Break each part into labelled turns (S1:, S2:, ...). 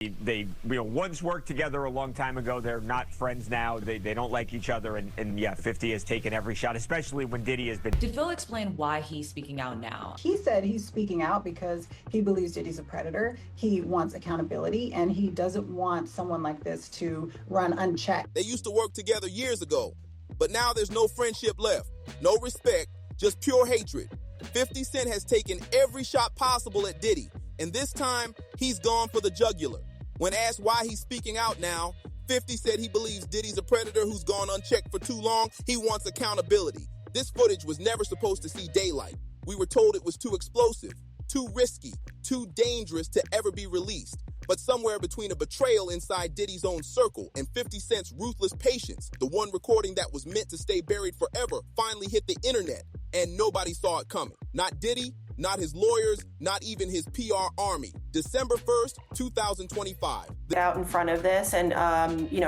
S1: They once worked together a long time ago. They're not friends now. They don't like each other. And yeah, 50 has taken every shot, especially when Diddy has been.
S2: Did Phil explain why he's speaking out now?
S3: He said he's speaking out because he believes Diddy's a predator. He wants accountability, and he doesn't want someone like this to run unchecked.
S4: They used to work together years ago, but now there's no friendship left, no respect, just pure hatred. 50 Cent has taken every shot possible at Diddy, and this time he's gone for the jugular. When asked why he's speaking out now, 50 said he believes Diddy's a predator who's gone unchecked for too long. He wants accountability. This footage was never supposed to see daylight. We were told it was too explosive, too risky, too dangerous to ever be released. But somewhere between a betrayal inside Diddy's own circle and 50 Cent's ruthless patience, the one recording that was meant to stay buried forever finally hit the internet, and nobody saw it coming. Not Diddy, not his lawyers, not even his PR army. December 1st, 2025.
S5: Out in front of this and,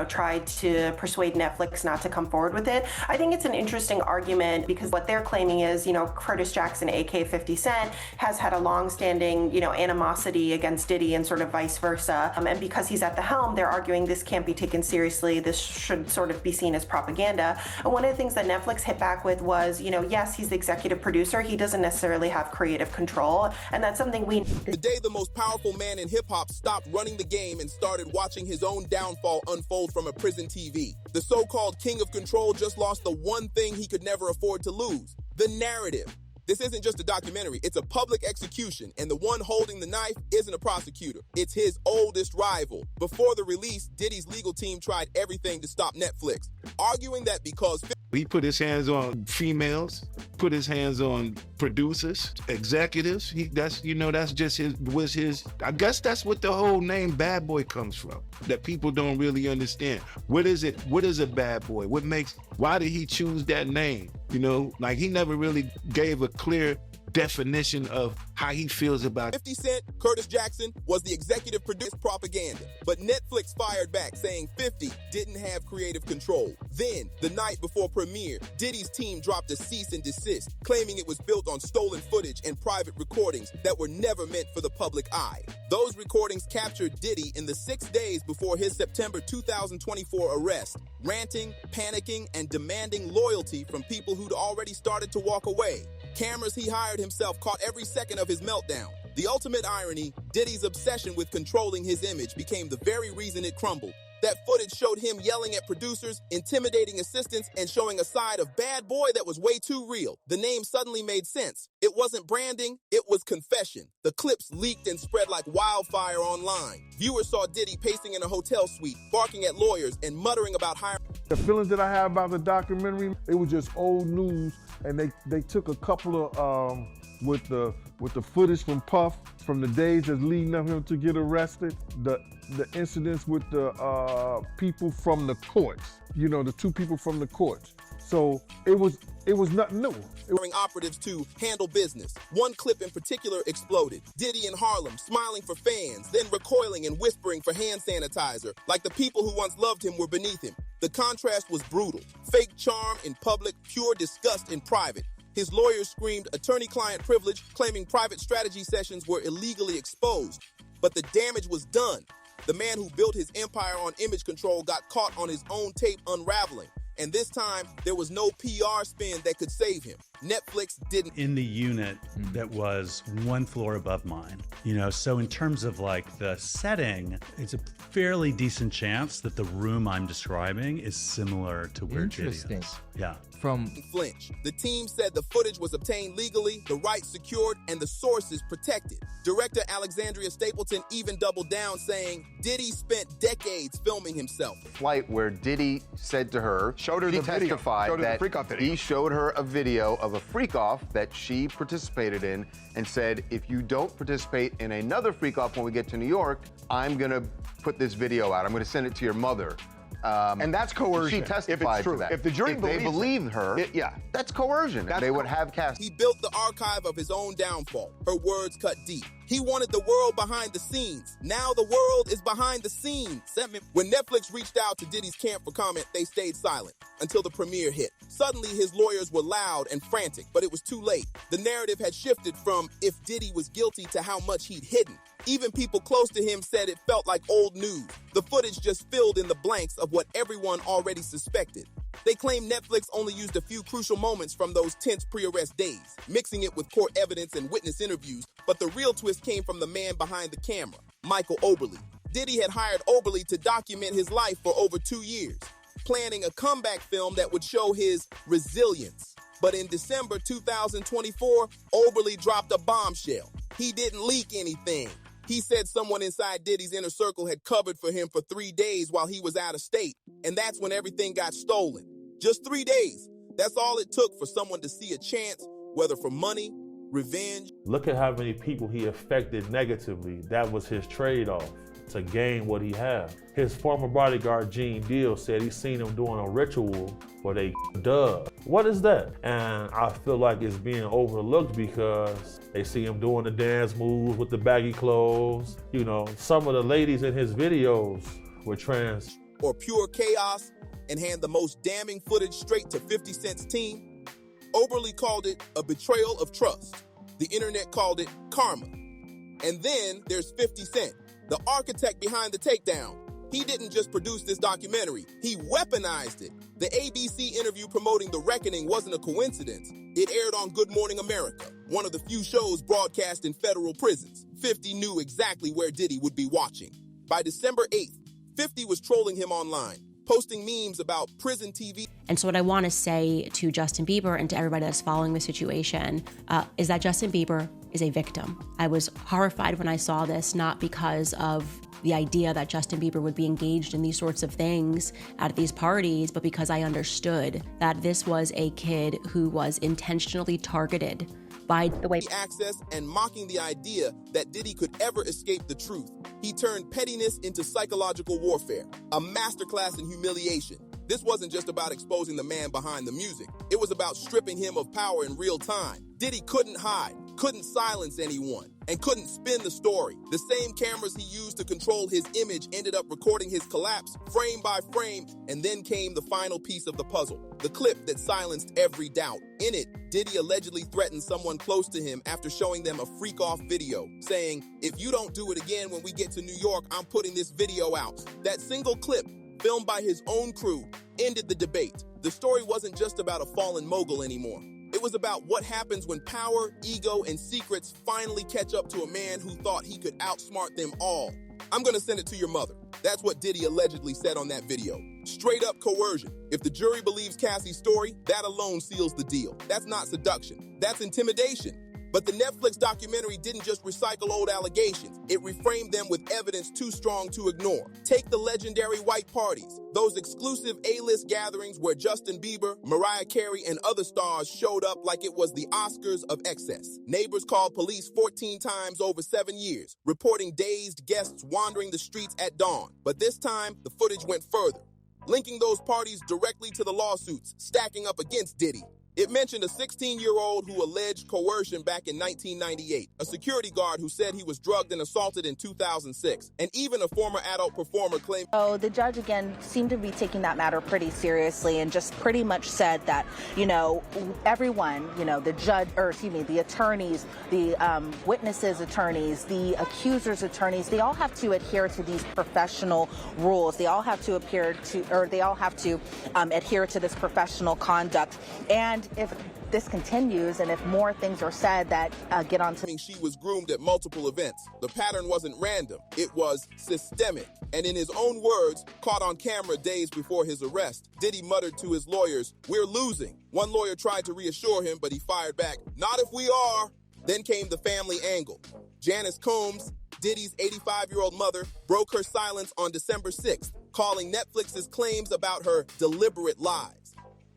S5: tried to persuade Netflix not to come forward with it. I think it's an interesting argument because what they're claiming is, Curtis Jackson, aka 50 Cent, has had a long-standing, animosity against Diddy and sort of vice versa. And because he's at the helm, they're arguing this can't be taken seriously. This should sort of be seen as propaganda. And one of the things that Netflix hit back with was, yes, he's the executive producer. He doesn't necessarily have creative control. And that's something we...
S4: The day the most powerful man in hip-hop stopped running the game and started watching his own downfall unfold from a prison TV. The so-called king of control just lost the one thing he could never afford to lose: the narrative. This isn't just a documentary, it's a public execution, and the one holding the knife isn't a prosecutor. It's his oldest rival. Before the release, Diddy's legal team tried everything to stop Netflix, arguing that because...
S6: He put his hands on females, put his hands on producers, executives. That's just his. I guess that's what the whole name Bad Boy comes from. That people don't really understand. What is it? What is a bad boy? Why did he choose that name? He never really gave a clear definition of how he feels about
S4: 50 Cent, Curtis Jackson was the executive producer propaganda, but Netflix fired back saying 50 didn't have creative control. Then, the night before premiere, Diddy's team dropped a cease and desist, claiming it was built on stolen footage and private recordings that were never meant for the public eye. Those recordings captured Diddy in the 6 days before his September 2024 arrest, ranting, panicking, and demanding loyalty from people who'd already started to walk away. Cameras he hired himself caught every second of his meltdown. The ultimate irony, Diddy's obsession with controlling his image became the very reason it crumbled. That footage showed him yelling at producers, intimidating assistants, and showing a side of Bad Boy that was way too real. The name suddenly made sense. It wasn't branding, it was confession. The clips leaked and spread like wildfire online. Viewers saw Diddy pacing in a hotel suite, barking at lawyers, and muttering about hiring.
S7: The feelings that I have about the documentary, it was just old news, and they took a couple of with the footage from Puff from the days that's leading up him to get arrested, the incidents with the people from the courts, the two people from the courts. So it was nothing new.
S4: Operatives to handle business. One clip in particular exploded. Diddy in Harlem smiling for fans, then recoiling and whispering for hand sanitizer, like the people who once loved him were beneath him. The contrast was brutal. Fake charm in public, pure disgust in private. His lawyers screamed attorney-client privilege, claiming private strategy sessions were illegally exposed. But the damage was done. The man who built his empire on image control got caught on his own tape unraveling. And this time, there was no PR spin that could save him. Netflix didn't.
S8: In the unit that was one floor above mine, so in terms of like the setting, it's a fairly decent chance that the room I'm describing is similar to where Diddy is. Yeah.
S4: Flinch. The team said the footage was obtained legally, the rights secured, and the sources protected. Director Alexandria Stapleton even doubled down, saying Diddy spent decades filming himself.
S9: Flight where Diddy said to her,
S10: showed her the video.
S9: Testified that
S10: video.
S9: He showed her a video of a freak-off that she participated in and said, if you don't participate in another freak-off when we get to New York, I'm gonna put this video out. I'm gonna send it to your mother.
S10: And that's coercion.
S9: She testified
S10: if it's true.
S9: to that.
S10: If the jury
S9: they believed her, that's coercion. They would have cast.
S4: He built the archive of his own downfall. Her words cut deep. He wanted the world behind the scenes. Now the world is behind the scenes. When Netflix reached out to Diddy's camp for comment, they stayed silent until the premiere hit. Suddenly, his lawyers were loud and frantic, but it was too late. The narrative had shifted from if Diddy was guilty to how much he'd hidden. Even people close to him said it felt like old news. The footage just filled in the blanks of what everyone already suspected. They claim Netflix only used a few crucial moments from those tense pre-arrest days, mixing it with court evidence and witness interviews, but the real twist came from the man behind the camera, Michael Oberle. Diddy had hired Oberle to document his life for over 2 years, planning a comeback film that would show his resilience. But in December 2024, Oberle dropped a bombshell. He didn't leak anything. He said someone inside Diddy's inner circle had covered for him for 3 days while he was out of state, and that's when everything got stolen. Just 3 days. That's all it took for someone to see a chance, whether for money, revenge.
S11: Look at how many people he affected negatively. That was his trade-off to gain what he had. His former bodyguard, Gene Deal, said he seen him doing a ritual where they dub. What is that? And I feel like it's being overlooked because they see him doing the dance moves with the baggy clothes. You know, some of the ladies in his videos were trans.
S4: Or pure chaos and hand the most damning footage straight to 50 Cent's team. Oberle called it a betrayal of trust. The internet called it karma. And then there's 50 Cent, the architect behind the takedown. He didn't just produce this documentary, he weaponized it. The ABC interview promoting The Reckoning wasn't a coincidence. It aired on Good Morning America, one of the few shows broadcast in federal prisons. 50 knew exactly where Diddy would be watching. By December 8th, 50 was trolling him online, posting memes about prison TV.
S12: And so what I want to say to Justin Bieber and to everybody that's following the situation is that Justin Bieber is a victim. I was horrified when I saw this, not because of the idea that Justin Bieber would be engaged in these sorts of things at these parties, but because I understood that this was a kid who was intentionally targeted by the way
S4: access and mocking the idea that Diddy could ever escape the truth. He turned pettiness into psychological warfare, a masterclass in humiliation. This wasn't just about exposing the man behind the music. It was about stripping him of power in real time. Diddy couldn't hide, couldn't silence anyone, and couldn't spin the story. The same cameras he used to control his image ended up recording his collapse frame by frame, and then came the final piece of the puzzle, the clip that silenced every doubt. In it, Diddy allegedly threatened someone close to him after showing them a freak-off video, saying, "If you don't do it again when we get to New York, I'm putting this video out." That single clip, filmed by his own crew, ended the debate. The story wasn't just about a fallen mogul anymore. It was about what happens when power, ego, and secrets finally catch up to a man who thought he could outsmart them all. "I'm gonna send it to your mother." That's what Diddy allegedly said on that video. Straight up coercion. If the jury believes Cassie's story, that alone seals the deal. That's not seduction. That's intimidation. But the Netflix documentary didn't just recycle old allegations. It reframed them with evidence too strong to ignore. Take the legendary white parties, those exclusive A-list gatherings where Justin Bieber, Mariah Carey, and other stars showed up like it was the Oscars of excess. Neighbors called police 14 times over 7 years, reporting dazed guests wandering the streets at dawn. But this time, the footage went further, linking those parties directly to the lawsuits stacking up against Diddy. It mentioned a 16-year-old who alleged coercion back in 1998, a security guard who said he was drugged and assaulted in 2006, and even a former adult performer claimed.
S13: So the judge, again, seemed to be taking that matter pretty seriously and just pretty much said that, everyone, the judge, the attorneys, the witnesses' attorneys, the accusers' attorneys, they all have to adhere to these professional rules. They all have to adhere to this professional conduct. And if this continues and if more things are said that get onto...
S4: She was groomed at multiple events. The pattern wasn't random. It was systemic. And in his own words, caught on camera days before his arrest, Diddy muttered to his lawyers, "We're losing." One lawyer tried to reassure him, but he fired back, "Not if we are." Then came the family angle. Janice Combs, Diddy's 85-year-old mother, broke her silence on December 6th, calling Netflix's claims about her deliberate lies.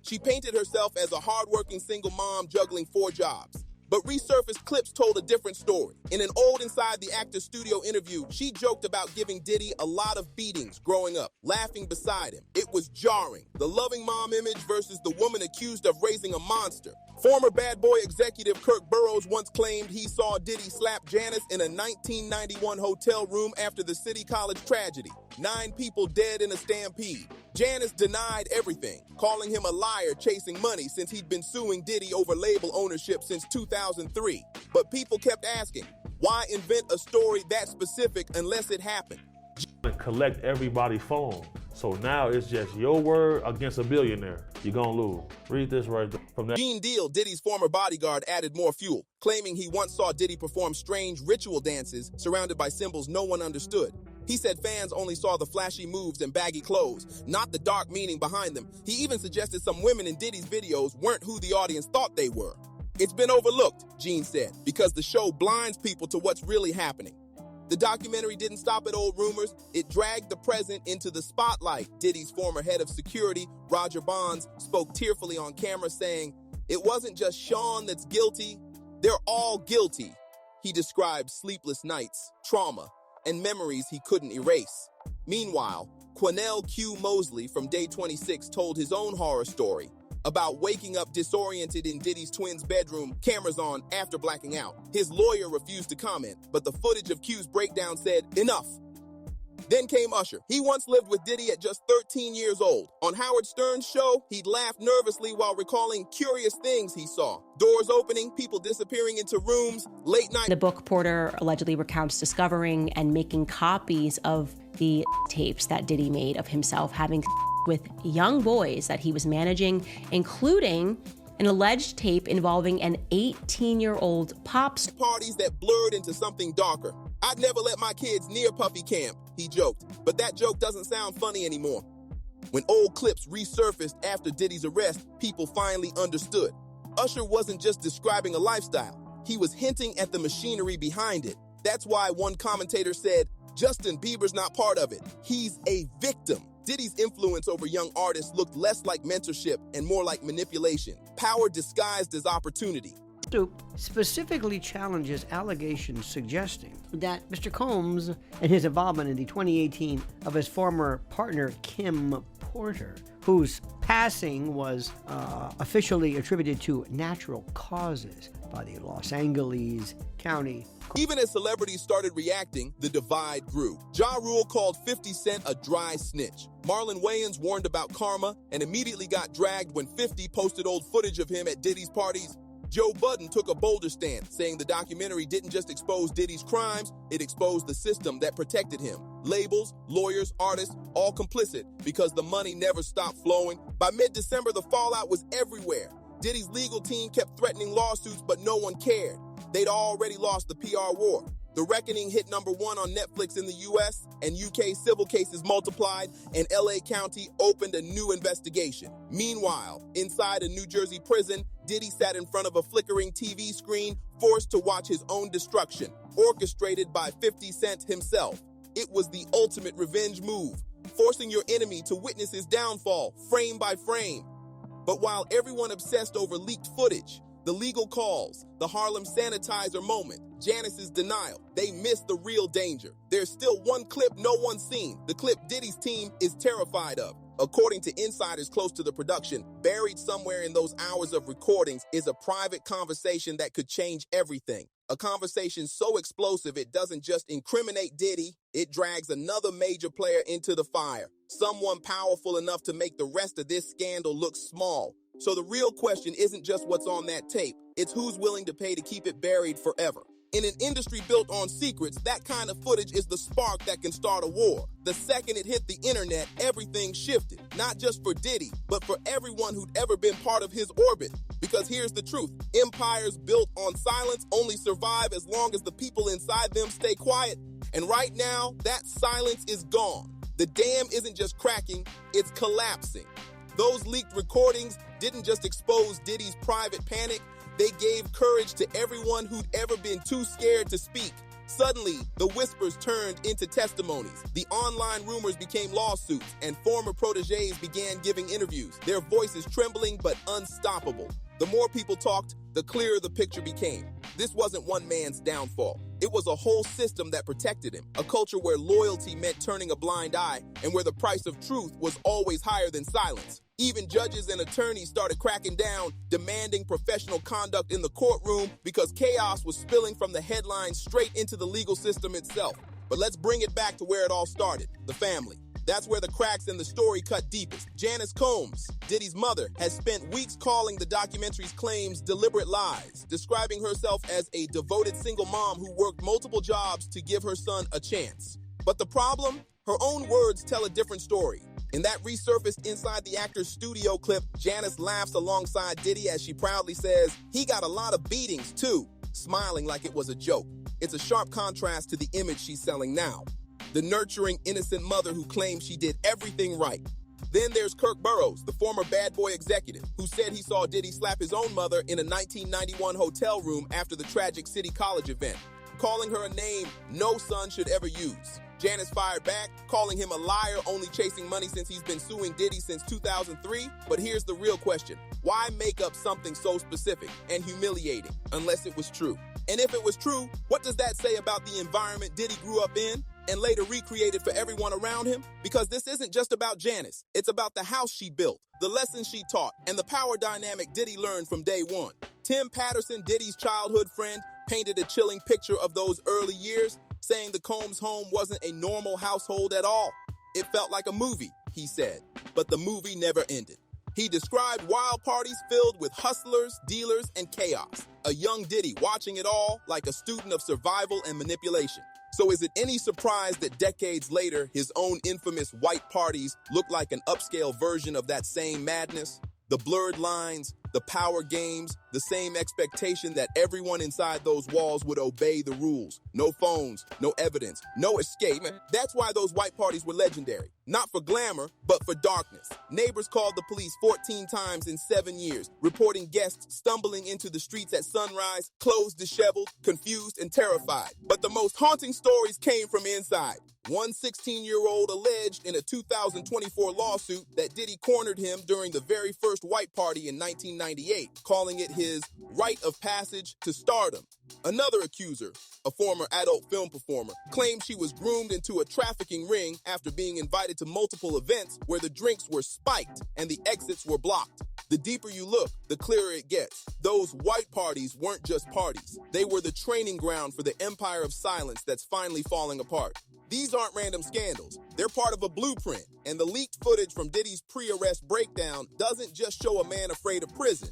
S4: She painted herself as a hardworking single mom juggling 4 jobs. But resurfaced clips told a different story. In an old Inside the Actor studio interview, she joked about giving Diddy a lot of beatings growing up, laughing beside him. It was jarring. The loving mom image versus the woman accused of raising a monster. Former Bad Boy executive Kirk Burrows once claimed he saw Diddy slap Janice in a 1991 hotel room after the City College tragedy. 9 people dead in a stampede. Janice denied everything, calling him a liar chasing money since he'd been suing Diddy over label ownership since 2003. But people kept asking, why invent a story that specific unless it happened?
S11: Collect everybody's phone. So now it's just your word against a billionaire. You're gonna lose. Read this right there. From that.
S4: Gene Deal, Diddy's former bodyguard, added more fuel, claiming he once saw Diddy perform strange ritual dances surrounded by symbols no one understood. He said fans only saw the flashy moves and baggy clothes, not the dark meaning behind them. He even suggested some women in Diddy's videos weren't who the audience thought they were. It's been overlooked, Gene said, because the show blinds people to what's really happening. The documentary didn't stop at old rumors. It dragged the present into the spotlight. Diddy's former head of security, Roger Bonds, spoke tearfully on camera saying, "It wasn't just Sean that's guilty. They're all guilty." He described sleepless nights, trauma, and memories he couldn't erase. Meanwhile, Quennell Q. Mosley from Day 26 told his own horror story about waking up disoriented in Diddy's twins' bedroom, cameras on, after blacking out. His lawyer refused to comment, but the footage of Q's breakdown said, "Enough." Then came Usher. He once lived with Diddy at just 13 years old. On Howard Stern's show, he'd laugh nervously while recalling curious things he saw. Doors opening, people disappearing into rooms, late night.
S12: The book Porter allegedly recounts discovering and making copies of the tapes that Diddy made of himself having with young boys that he was managing, including an alleged tape involving an 18-year-old pop star.
S4: Parties that blurred into something darker. "I'd never let my kids near Puffy Camp," he joked. But that joke doesn't sound funny anymore. When old clips resurfaced after Diddy's arrest, people finally understood. Usher wasn't just describing a lifestyle. He was hinting at the machinery behind it. That's why one commentator said, "Justin Bieber's not part of it. He's a victim." Diddy's influence over young artists looked less like mentorship and more like manipulation. Power disguised as opportunity.
S14: Specifically challenges allegations suggesting that Mr. Combs and his involvement in the 2018 of his former partner Kim Porter, whose passing was officially attributed to natural causes by the Los Angeles County.
S4: Even as celebrities started reacting, the divide grew. Ja Rule called 50 Cent a dry snitch. Marlon Wayans warned about karma and immediately got dragged when 50 posted old footage of him at Diddy's parties. Joe Budden took a bolder stand, saying the documentary didn't just expose Diddy's crimes, it exposed the system that protected him. Labels, lawyers, artists, all complicit because the money never stopped flowing. By mid-December, the fallout was everywhere. Diddy's legal team kept threatening lawsuits, but no one cared. They'd already lost the PR war. The Reckoning hit #1 on Netflix in the US, and UK civil cases multiplied, and LA County opened a new investigation. Meanwhile, inside a New Jersey prison, Diddy sat in front of a flickering TV screen, forced to watch his own destruction, orchestrated by 50 Cent himself. It was the ultimate revenge move, forcing your enemy to witness his downfall, frame by frame. But while everyone obsessed over leaked footage, the legal calls, the Harlem sanitizer moment, Janice's denial, they missed the real danger. There's still one clip no one's seen, the clip Diddy's team is terrified of. According to insiders close to the production, buried somewhere in those hours of recordings is a private conversation that could change everything. A conversation so explosive it doesn't just incriminate Diddy, it drags another major player into the fire. Someone powerful enough to make the rest of this scandal look small. So the real question isn't just what's on that tape, it's who's willing to pay to keep it buried forever. In an industry built on secrets, that kind of footage is the spark that can start a war. The second it hit the internet, everything shifted. Not just for Diddy, but for everyone who'd ever been part of his orbit. Because here's the truth, empires built on silence only survive as long as the people inside them stay quiet. And right now, that silence is gone. The dam isn't just cracking, it's collapsing. Those leaked recordings didn't just expose Diddy's private panic, they gave courage to everyone who'd ever been too scared to speak. Suddenly, the whispers turned into testimonies. The online rumors became lawsuits, and former protégés began giving interviews, their voices trembling but unstoppable. The more people talked, the clearer the picture became. This wasn't one man's downfall. It was a whole system that protected him, a culture where loyalty meant turning a blind eye and where the price of truth was always higher than silence. Even judges and attorneys started cracking down, demanding professional conduct in the courtroom because chaos was spilling from the headlines straight into the legal system itself. But let's bring it back to where it all started, the family. That's where the cracks in the story cut deepest. Janice Combs, Diddy's mother, has spent weeks calling the documentary's claims deliberate lies, describing herself as a devoted single mom who worked multiple jobs to give her son a chance. But the problem? Her own words tell a different story. In that resurfaced inside the actor's studio clip, Janice laughs alongside Diddy as she proudly says, "He got a lot of beatings too," smiling like it was a joke. It's a sharp contrast to the image she's selling now. The nurturing, innocent mother who claims she did everything right. Then there's Kirk Burrows, the former Bad Boy executive, who said he saw Diddy slap his own mother in a 1991 hotel room after the tragic City College event, calling her a name no son should ever use. Janice fired back, calling him a liar only chasing money since he's been suing Diddy since 2003. But here's the real question. Why make up something so specific and humiliating unless it was true? And if it was true, what does that say about the environment Diddy grew up in and later recreated for everyone around him? Because this isn't just about Janice. It's about the house she built, the lessons she taught, and the power dynamic Diddy learned from day one. Tim Patterson, Diddy's childhood friend, painted a chilling picture of those early years, saying the Combs home wasn't a normal household at all. It felt like a movie, he said, but the movie never ended. He described wild parties filled with hustlers, dealers, and chaos. A young Diddy watching it all like a student of survival and manipulation. So is it any surprise that decades later, his own infamous white parties look like an upscale version of that same madness? The blurred lines, the power games, the same expectation that everyone inside those walls would obey the rules. No phones, no evidence, no escape. That's why those white parties were legendary. Not for glamour, but for darkness. Neighbors called the police 14 times in 7 years, reporting guests stumbling into the streets at sunrise, clothes disheveled, confused, and terrified. But the most haunting stories came from inside. One 16-year-old alleged in a 2024 lawsuit that Diddy cornered him during the very first white party in 1998, calling it his rite of passage to stardom. Another accuser, a former adult film performer, claimed she was groomed into a trafficking ring after being invited to multiple events where the drinks were spiked and the exits were blocked. The deeper you look, the clearer it gets. Those white parties weren't just parties. They were the training ground for the empire of silence that's finally falling apart. These aren't random scandals. They're part of a blueprint, and the leaked footage from Diddy's pre-arrest breakdown doesn't just show a man afraid of prison.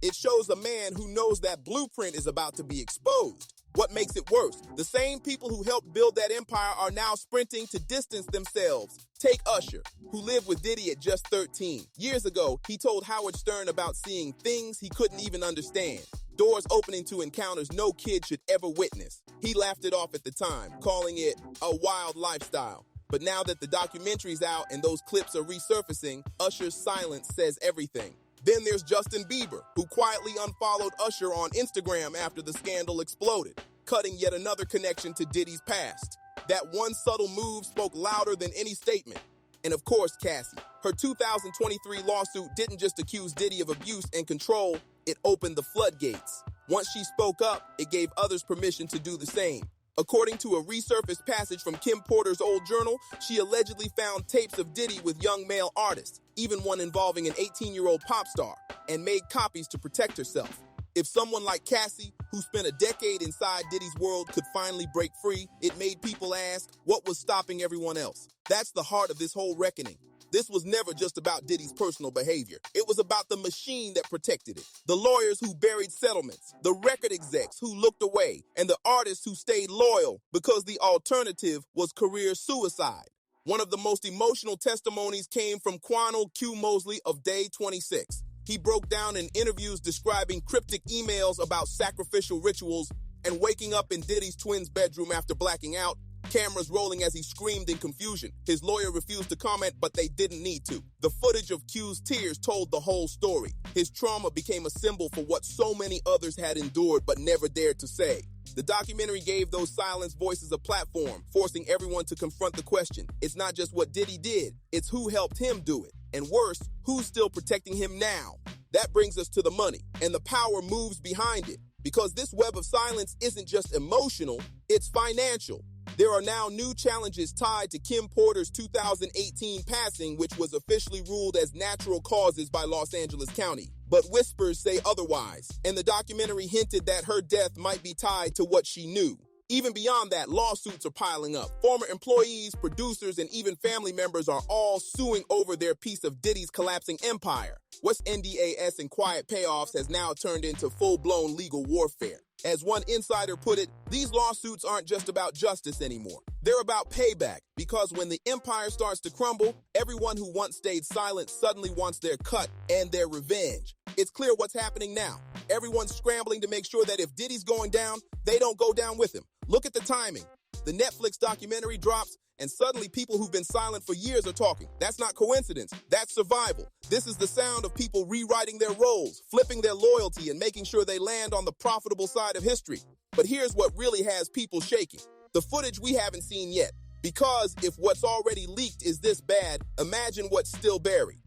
S4: It shows a man who knows that blueprint is about to be exposed. What makes it worse? The same people who helped build that empire are now sprinting to distance themselves. Take Usher, who lived with Diddy at just 13. Years ago, he told Howard Stern about seeing things he couldn't even understand. Doors opening to encounters no kid should ever witness. He laughed it off at the time, calling it a wild lifestyle. But now that the documentary's out and those clips are resurfacing, Usher's silence says everything. Then there's Justin Bieber, who quietly unfollowed Usher on Instagram after the scandal exploded, cutting yet another connection to Diddy's past. That one subtle move spoke louder than any statement. And of course, Cassie. Her 2023 lawsuit didn't just accuse Diddy of abuse and control, it opened the floodgates. Once she spoke up, it gave others permission to do the same. According to a resurfaced passage from Kim Porter's old journal, she allegedly found tapes of Diddy with young male artists, even one involving an 18-year-old pop star, and made copies to protect herself. If someone like Cassie, who spent a decade inside Diddy's world, could finally break free, it made people ask, what was stopping everyone else? That's the heart of this whole reckoning. This was never just about Diddy's personal behavior. It was about the machine that protected it. The lawyers who buried settlements, the record execs who looked away, and the artists who stayed loyal because the alternative was career suicide. One of the most emotional testimonies came from Quanell Q. Mosley of Day 26. He broke down in interviews describing cryptic emails about sacrificial rituals and waking up in Diddy's twins' bedroom after blacking out, cameras rolling as he screamed in confusion. His lawyer refused to comment, but they didn't need to. The footage of Q's tears told the whole story. His trauma became a symbol for what so many others had endured but never dared to say. The documentary gave those silenced voices a platform, forcing everyone to confront the question. It's not just what Diddy did, it's who helped him do it. And worse, who's still protecting him now? That brings us to the money, and the power moves behind it. Because this web of silence isn't just emotional, it's financial. There are now new challenges tied to Kim Porter's 2018 passing, which was officially ruled as natural causes by Los Angeles County. But whispers say otherwise, and the documentary hinted that her death might be tied to what she knew. Even beyond that, lawsuits are piling up. Former employees, producers, and even family members are all suing over their piece of Diddy's collapsing empire. What's NDAS and quiet payoffs has now turned into full-blown legal warfare. As one insider put it, these lawsuits aren't just about justice anymore. They're about payback, because when the empire starts to crumble, everyone who once stayed silent suddenly wants their cut and their revenge. It's clear what's happening now. Everyone's scrambling to make sure that if Diddy's going down, they don't go down with him. Look at the timing. The Netflix documentary drops, and suddenly people who've been silent for years are talking. That's not coincidence. That's survival. This is the sound of people rewriting their roles, flipping their loyalty, and making sure they land on the profitable side of history. But here's what really has people shaking. The footage we haven't seen yet. Because if what's already leaked is this bad, imagine what's still buried.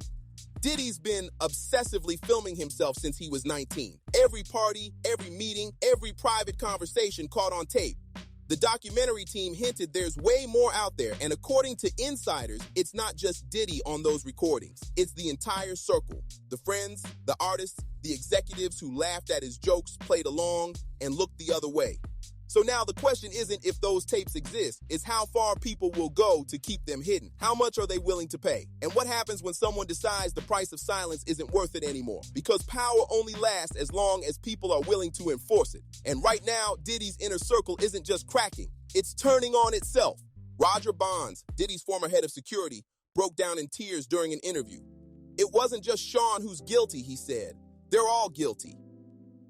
S4: Diddy's been obsessively filming himself since he was 19. Every party, every meeting, every private conversation caught on tape. The documentary team hinted there's way more out there, and according to insiders, it's not just Diddy on those recordings. It's the entire circle. The friends, the artists, the executives who laughed at his jokes, played along, and looked the other way. So now the question isn't if those tapes exist, it's how far people will go to keep them hidden. How much are they willing to pay? And what happens when someone decides the price of silence isn't worth it anymore? Because power only lasts as long as people are willing to enforce it. And right now, Diddy's inner circle isn't just cracking, it's turning on itself. Roger Bonds, Diddy's former head of security, broke down in tears during an interview. It wasn't just Sean who's guilty, he said. They're all guilty.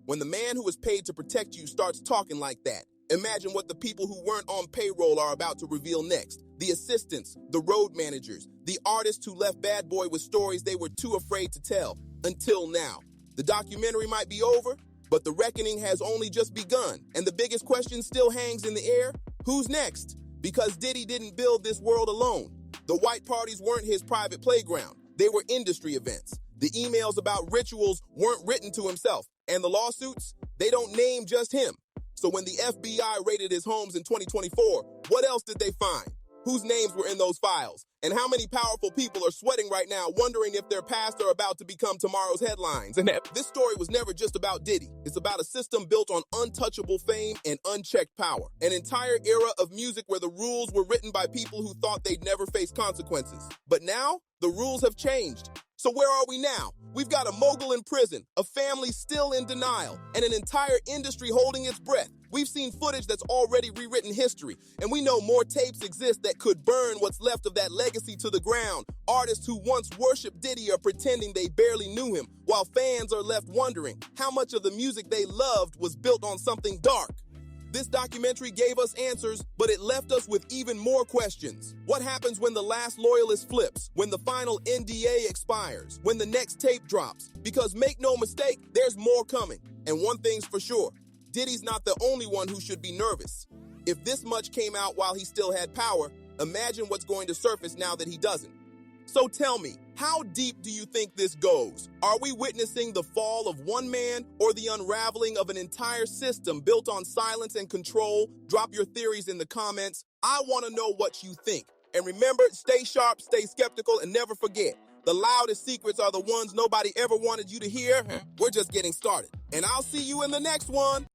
S4: When the man who was paid to protect you starts talking like that, imagine what the people who weren't on payroll are about to reveal next. The assistants, the road managers, the artists who left Bad Boy with stories they were too afraid to tell. Until now. The documentary might be over, but the reckoning has only just begun. And the biggest question still hangs in the air. Who's next? Because Diddy didn't build this world alone. The white parties weren't his private playground. They were industry events. The emails about rituals weren't written to himself. And the lawsuits, they don't name just him. So when the FBI raided his homes in 2024, what else did they find? Whose names were in those files? And how many powerful people are sweating right now, wondering if their past are about to become tomorrow's headlines? And this story was never just about Diddy. It's about a system built on untouchable fame and unchecked power. An entire era of music where the rules were written by people who thought they'd never face consequences. But now, the rules have changed. So where are we now? We've got a mogul in prison, a family still in denial, and an entire industry holding its breath. We've seen footage that's already rewritten history, and we know more tapes exist that could burn what's left of that legacy to the ground. Artists who once worshipped Diddy are pretending they barely knew him, while fans are left wondering how much of the music they loved was built on something dark. This documentary gave us answers, but it left us with even more questions. What happens when the last loyalist flips? When the final NDA expires? When the next tape drops? Because make no mistake, there's more coming. And one thing's for sure, Diddy's not the only one who should be nervous. If this much came out while he still had power, imagine what's going to surface now that he doesn't. So tell me, how deep do you think this goes? Are we witnessing the fall of one man or the unraveling of an entire system built on silence and control? Drop your theories in the comments. I want to know what you think. And remember, stay sharp, stay skeptical, and never forget, the loudest secrets are the ones nobody ever wanted you to hear. We're just getting started. And I'll see you in the next one.